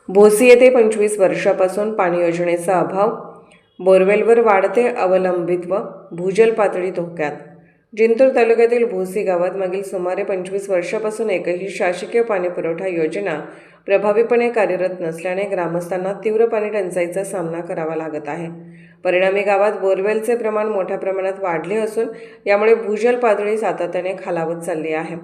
भोसी येथे 25 वर्षापासून पाणी योजनेचा अभाव, बोरवेलवर वाढते अवलंबित्व, भूजल पातळी धोक्यात. जिंतूर तालुक्यातील भोसी गावात मागील सुमारे 25 वर्षापासून एकही शासकीय पाणीपुरवठा योजना प्रभावीपणे कार्यरत नसल्याने ग्रामस्थांना तीव्र पाणी टंचाईचा सामना करावा लागत आहे. परिणामी गावात बोरवेलचे प्रमाण मोठ्या प्रमाणात वाढले असून यामुळे भूजल पातळी सातत्याने खालावत चालली आहे.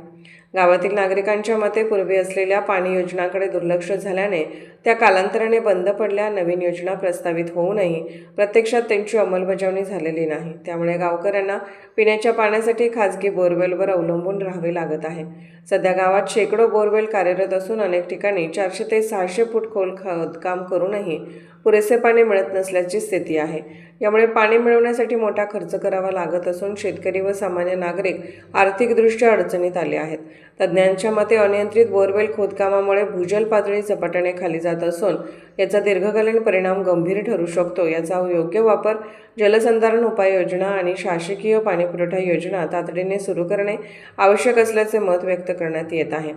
गावातील नागरिकांच्या मते पूर्वी असलेल्या पाणी योजनांकडे दुर्लक्ष झाल्याने त्या कालांतराने बंद पडल्या. नवीन योजना प्रस्तावित होऊनही प्रत्यक्षात त्यांची अंमलबजावणी झालेली नाही. त्यामुळे गावकऱ्यांना पिण्याच्या पाण्यासाठी खाजगी बोरवेलवर अवलंबून राहावे लागत आहे. सध्या गावात शेकडो बोरवेल कार्यरत असून अनेक ठिकाणी 400 ते 600 फूट खोल खोदकाम करूनही पुरेसे पाणी मिळत नसल्याची स्थिती आहे. यामुळे पाणी मिळवण्यासाठी मोठा खर्च करावा लागत असून शेतकरी व सामान्य नागरिक आर्थिकदृष्ट्या अडचणीत आले आहेत. तज्ज्ञांच्या मते अनियंत्रित बोरवेल खोदकामामुळे भूजल पातळी झपाट्याने खाली जात असून याचा दीर्घकालीन परिणाम गंभीर ठरू शकतो. याचा योग्य वापर, जलसंधारण उपाययोजना आणि शासकीय पाणीपुरवठा योजना तातडीने सुरू करणे आवश्यक असल्याचे मत व्यक्त करण्यात येत आहे.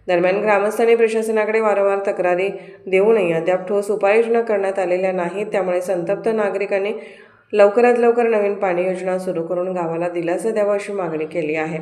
दरम्यान ग्रामस्थांनी प्रशासनाकडे वारंवार तक्रारी देऊनही अद्याप ठोस उपाययोजना करण्यात आलेल्या नाहीत. त्यामुळे संतप्त नागरिकांनी लवकरात लवकर नवीन पाणी योजना सुरू करून गावाला दिलासा द्यावा अशी मागणी केली आहे.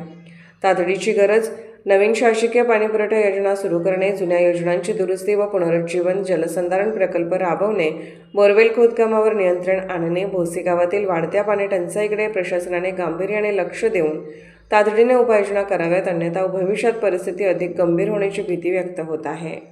तातडीची गरज, नवीन शासकीय पाणीपुरवठा योजना सुरू करणे, जुन्या योजनांची दुरुस्ती व पुनरुज्जीवन, जलसंधारण प्रकल्प राबवणे, बोरवेल खोदकामावर नियंत्रण आणणे. भोसी गावातील वाढत्या पाणी टंचाईकडे प्रशासनाने गांभीर्याने लक्ष देऊन तातडीने उपाययोजना कराव्यात, अन्यथा भविष्यात परिस्थिती अधिक गंभीर होण्याची भीती व्यक्त होत आहे.